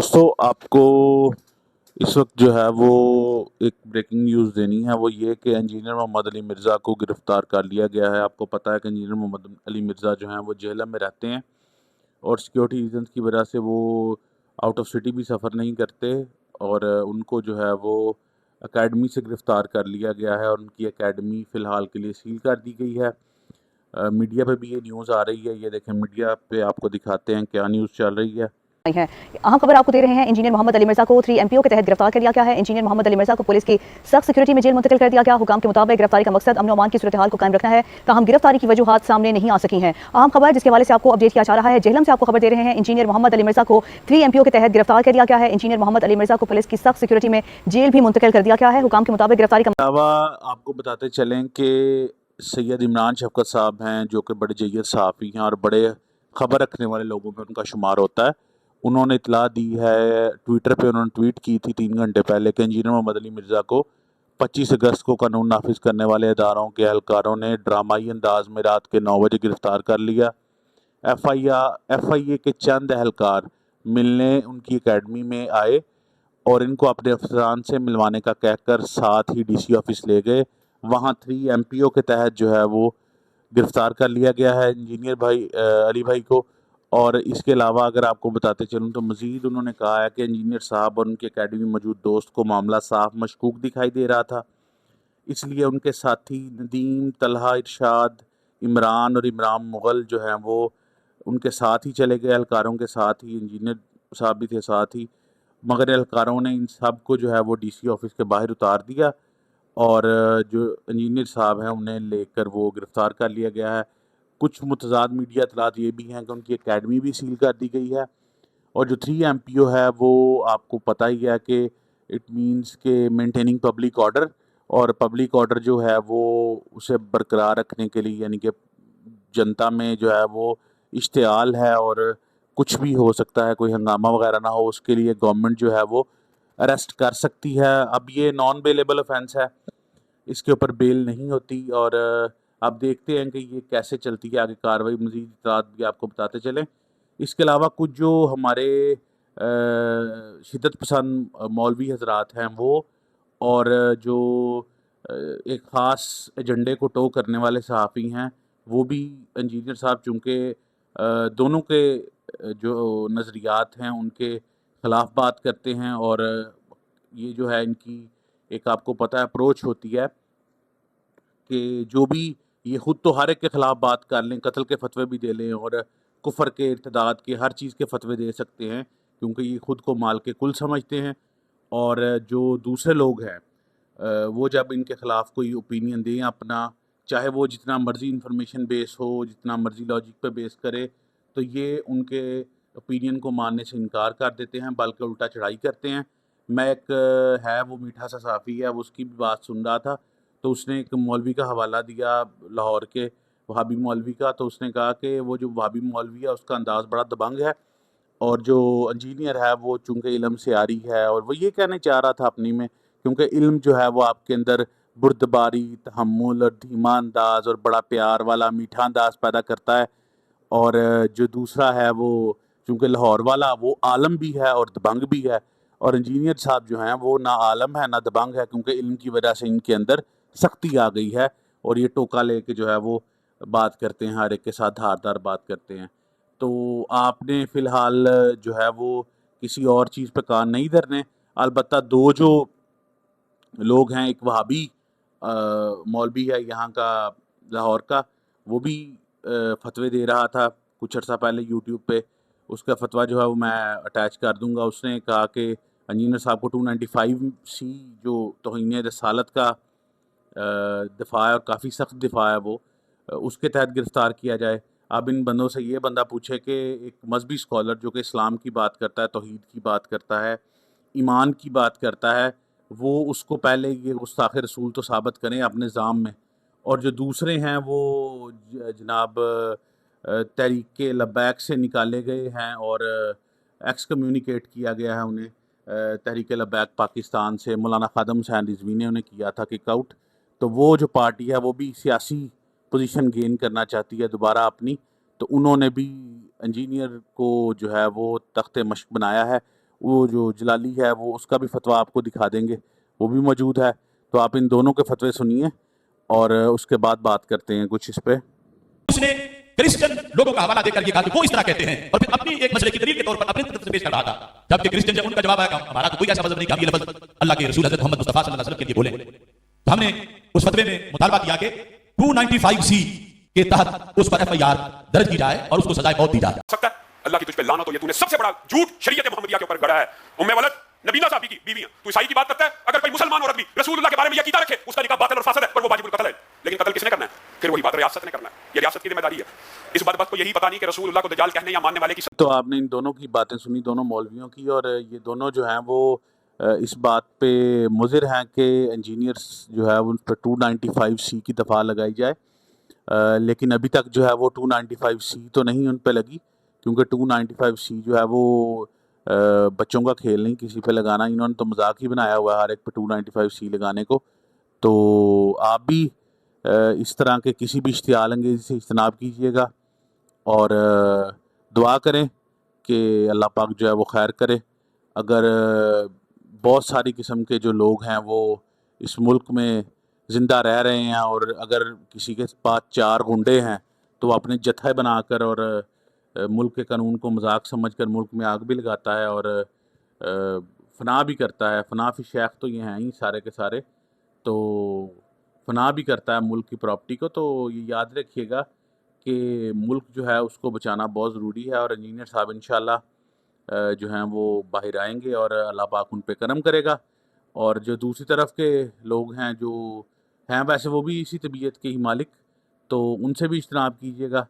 दोस्तों आपको इस वक्त जो है वो एक ब्रेकिंग न्यूज़ देनी है। वो ये कि इंजीनियर मोहम्मद अली मिर्ज़ा को गिरफ़्तार कर लिया गया है। आपको पता है कि इंजीनियर मोहम्मद अली मिर्ज़ा जो हैं वो जेल में रहते हैं और सिक्योरिटी रीजंस की वजह से वो आउट ऑफ सिटी भी सफ़र नहीं करते। और उनको जो है वो एकेडमी से गिरफ़्तार कर लिया गया है और उनकी एकेडमी फ़िलहाल के लिए सील कर दी गई है। मीडिया पे भी ये न्यूज़ आ रही है। ये देखें, मीडिया पे आपको दिखाते हैं क्या न्यूज़ चल रही है। हैं। अहम खबर आपको दे रहे हैं। इंजीनियर मोहम्मद अली मिर्जा को 3 MPO के तहत गिरफ्तार कर लिया गया है। इंजीनियर मोहम्मद अली मिर्जा को पुलिस की सख्त सिक्योरिटी में जेल मुंतकिल कर दिया गया। हुकाम के मुताबिक गिरफ्तारी का मकसद अमन अमान की सूरत हाल को कायम रखना है। ताहम गिरफ्तारी की वजूहात सामने नहीं आ सकी हैं। अहम खबर जिसके हवाले से आपको अपडेट किया जा रहा है, जेहलम से आपको खबर दे रहे हैं। इंजीनियर मोहम्मद अली मिर्जा को 3 MPO के तहत गिरफ्तार कर लिया गया है। इंजीनियर मोहम्मद अली मिर्जा को पुलिस की सख्त सिक्योरिटी में जेल भी मुंतकिल कर दिया गया है। हुकाम के मुताबिक गिरफ्तारी का अलावा आपको बताते चलें कि सैयद इमरान शफकत साहब हैं, जो कि बड़े जय्यद सहाफ़ी हैं और बड़े ख़बर रखने वाले लोगों में उनका शुमार होता है। उन्होंने इतला दी है, ट्विटर पे उन्होंने ट्वीट की थी 3 घंटे पहले कि इंजीनियर मोहम्मद अली मिर्ज़ा को 25 अगस्त को कानून नाफिज करने वाले इदारों के एहलकारों ने ड्रामाई अंदाज में रात के 9 बजे गिरफ़्तार कर लिया। FIA के चंद एहलकार मिलने उनकी एकेडमी में आए और इनको अपने अफसरान से मिलवाने का कहकर साथ ही DC ऑफिस ले गए। वहाँ 3 MPO के तहत जो है वो गिरफ़्तार कर लिया गया है इंजीनियर अली भाई को। और इसके अलावा अगर आपको बताते चलूँ तो मज़ीद उन्होंने कहा है कि इंजीनियर साहब और उनकी एकेडमी में मौजूद दोस्त को मामला साफ मशकूक दिखाई दे रहा था, इसलिए उनके साथी नदीम, तलहा, इरशाद, इमरान और इमरान मुग़ल जो हैं वो उनके साथ ही चले गए। एहलकारों के साथ ही इंजीनियर साहब भी थे साथ ही, मगर एहलकारों ने इन सब को जो है वो DC ऑफिस के बाहर उतार दिया और जो इंजीनियर साहब हैं उन्हें लेकर वो गिरफ़्तार कर लिया गया है। कुछ मुतज़ाद मीडिया इत्तलात ये भी हैं कि उनकी एकेडमी भी सील कर दी गई है। और जो 3 MPO है वो आपको पता ही है कि इट मीन्स के मेंटेनिंग पब्लिक ऑर्डर, और पब्लिक ऑर्डर जो है वो उसे बरकरार रखने के लिए, यानी कि जनता में जो है वो इश्तियाल है और कुछ भी हो सकता है, कोई हंगामा वगैरह ना हो, उसके लिए गवर्नमेंट जो है वो अरेस्ट कर सकती है। अब ये नॉन बेलेबल ऑफेंस है, इसके ऊपर बेल नहीं होती। और आप देखते हैं कि ये कैसे चलती है आगे कार्रवाई। मज़ीद इत्तलात भी आपको बताते चलें। इसके अलावा कुछ जो हमारे शिद्दत पसंद मौलवी हजरात हैं वो, और जो एक ख़ास एजेंडे को टो करने वाले सहाफ़ी हैं, वो भी इंजीनियर साहब चूँकि दोनों के जो नज़रियात हैं उनके ख़िलाफ़ बात करते हैं। और ये जो है इनकी एक आपको पता है अप्रोच होती है कि जो भी ये ख़ुद तो हर एक के ख़िलाफ़ बात कर लें, कत्ल के फतवे भी दे लें और कुफ़र के, इर्तिदाद के, हर चीज़ के फतवे दे सकते हैं, क्योंकि ये ख़ुद को माल के कुल समझते हैं। और जो दूसरे लोग हैं वो जब इनके ख़िलाफ़ कोई ओपिनियन दें अपना, चाहे वो जितना मर्ज़ी इंफॉर्मेशन बेस हो, जितना मर्ज़ी लॉजिक पे बेस करे, तो ये उनके ओपिनियन को मानने से इनकार कर देते हैं, बल्कि उल्टा चढ़ाई करते हैं। मैं एक है वो मीठा सा साफ़ी है, वो उसकी भी बात सुन रहा था, तो उसने एक मौलवी का हवाला दिया लाहौर के वहाबी मौलवी का। तो उसने कहा कि वो जो वहाबी मौलवी है उसका अंदाज़ बड़ा दबंग है, और जो इंजीनियर है वो चूँकि इल्म से आरी है, और वो ये कहने चाह रहा था अपनी में, क्योंकि इल्म जो है वो आपके अंदर बुर्दबारी, तहम्मुल और धीमा अंदाज़ और बड़ा प्यार वाला मीठा अंदाज़ पैदा करता है। और जो दूसरा है वो चूँकि लाहौर वाला, वो आलम भी है और दबंग भी है। और इंजीनियर साहब जो हैं वो ना आलम है ना दबंग है, क्योंकि इल्म की वजह से इनके अंदर सख्ती आ गई है और ये टोका लेके जो है वो बात करते हैं, हर एक के साथ धारदार बात करते हैं। तो आपने फ़िलहाल जो है वो किसी और चीज़ पे कान नहीं धरने। अलबत्ता 2 जो लोग हैं, एक वहाबी मौलवी है यहाँ का लाहौर का, वो भी फतवे दे रहा था कुछ अर्सा पहले यूट्यूब पे। उसका फतवा जो है वो मैं अटैच कर दूंगा। उसने कहा कि इंजीनियर साहब को 295C जो तौहीन रसालत का दिफा है और काफ़ी सख्त दिफा है वो, उसके तहत गिरफ़्तार किया जाए। अब इन बंदों से ये बंदा पूछे कि एक मजहबी स्कॉलर जो कि इस्लाम की बात करता है, तौहीद की बात करता है, ईमान की बात करता है, वो उसको पहले ये गुस्ताख़ रसूल तो साबित करें अपने ज़ाम में। और जो दूसरे हैं वो जनाब तहरीक लब्बैक से निकाले गए हैं और एक्स कम्युनिकेट किया गया है उन्हें। तहरीक लब्बैक पाकिस्तान से मौलाना ख़ादम हुसैन रिज़वी ने उन्हें किया था किक आउट। तो वो जो पार्टी है वो भी सियासी पोजीशन गेन करना चाहती है दोबारा अपनी, तो उन्होंने भी इंजीनियर को जो है वो तख्ते मश्क बनाया है وہ جو جلالی ہے وہ اس کا بھی فتویٰ آپ کو دکھا دیں گے، وہ بھی موجود ہے. تو آپ ان دونوں کے فتوے سنیے اور اس کے بعد بات کرتے ہیں کچھ اس پہ. اس نے کرسچن لوگوں کا حوالہ دے کر یہ کہا کہ وہ اس طرح کہتے ہیں اور پھر اپنی ایک مسئلے کی دلیل کے طور پر اپنے طرف سے پیش کر رہا تھا. جبکہ کرسچن جب ان کا جواب آیا کہ ہمارا تو کوئی ایسا مذہب نہیں کہ ہم یہ لفظ اللہ کے رسول حضرت محمد مصطفیٰ صلی اللہ علیہ وسلم کے لیے بولیں. تو ہم نے اس فتوے میں مطالبہ کیا کہ 295C کے تحت اس پر FIR درج کی جائے اور اس کو سزائے موت دی جائے. سکتا ہے اللہ کی تجھ پہ لعنت ہو، یہ تو نے سب سے بڑا جھوٹ شریعت محمدیہ کے اوپر گڑا ہے. ام ولد نبینا صاحب کی بیویاں، تو عیسائی کی بات کرتا ہے. اگر کوئی مسلمان عورت بھی رسول اللہ کے بارے میں یہ عقیدہ رکھے اس کا نکاح باطل اور فاسد ہے اور وہ واجب القتل ہے. لیکن قتل کس نے کرنا ہے؟ پھر وہی بات ریاست نے کرنا ہے. یہ ریاست کی ذمہ داری ہے. اس بات کو یہی پتہ نہیں کہ رسول اللہ کو دجال کہنے یا ماننے والے کی. تو آپ نے ان دونوں کی باتیں سنی، دونوں مولویوں کی، اور یہ دونوں جو ہیں وہ اس بات پہ مضر ہیں کہ انجینئرس جو ہے ان پہ 295C کی دفعہ لگائی جائے. لیکن ابھی تک جو ہے وہ 295C تو نہیں ان پہ لگی، کیونکہ 295C جو ہے وہ بچوں کا کھیل نہیں کسی پہ لگانا. انہوں نے تو مذاق ہی بنایا ہوا ہے ہر ایک پہ 295C لگانے کو. تو آپ بھی اس طرح کے کسی بھی اشتعال انگیزی سے اجتناب کیجیے گا اور دعا کریں کہ اللہ پاک جو ہے وہ خیر کرے. اگر بہت ساری قسم کے جو لوگ ہیں وہ اس ملک میں زندہ رہ رہے ہیں اور اگر کسی کے پاس 4 گنڈے ہیں تو وہ اپنے جتھے بنا کر اور ملک کے قانون کو مذاق سمجھ کر ملک میں آگ بھی لگاتا ہے اور فنا بھی کرتا ہے. فنا فی شیخ تو یہ ہیں ہی سارے کے سارے، تو فنا بھی کرتا ہے ملک کی پراپرٹی کو. تو یہ یاد رکھیے گا کہ ملک جو ہے اس کو بچانا بہت ضروری ہے، اور انجینئر صاحب انشاءاللہ جو ہیں وہ باہر آئیں گے اور اللہ پاک ان پہ کرم کرے گا. اور جو دوسری طرف کے لوگ ہیں جو ہیں ویسے وہ بھی اسی طبیعت کے ہی مالک، تو ان سے بھی اجتناب کیجیے گا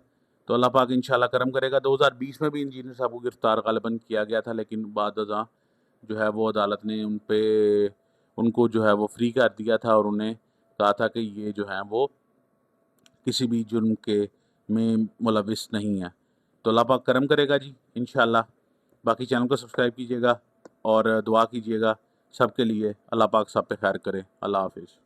تو اللہ پاک انشاءاللہ کرم کرے گا. 2020 میں بھی انجینئر صاحب کو گرفتار غالباً کیا گیا تھا، لیکن بعد ازاں جو ہے وہ عدالت نے ان کو جو ہے وہ فری کر دیا تھا اور انہیں کہا تھا کہ یہ جو ہیں وہ کسی بھی جرم کے میں ملوث نہیں ہے. تو اللہ پاک کرم کرے گا جی انشاءاللہ. باقی چینل کو سبسکرائب کیجیے گا اور دعا کیجیے گا سب کے لیے. اللہ پاک سب پہ خیر کرے. اللہ حافظ.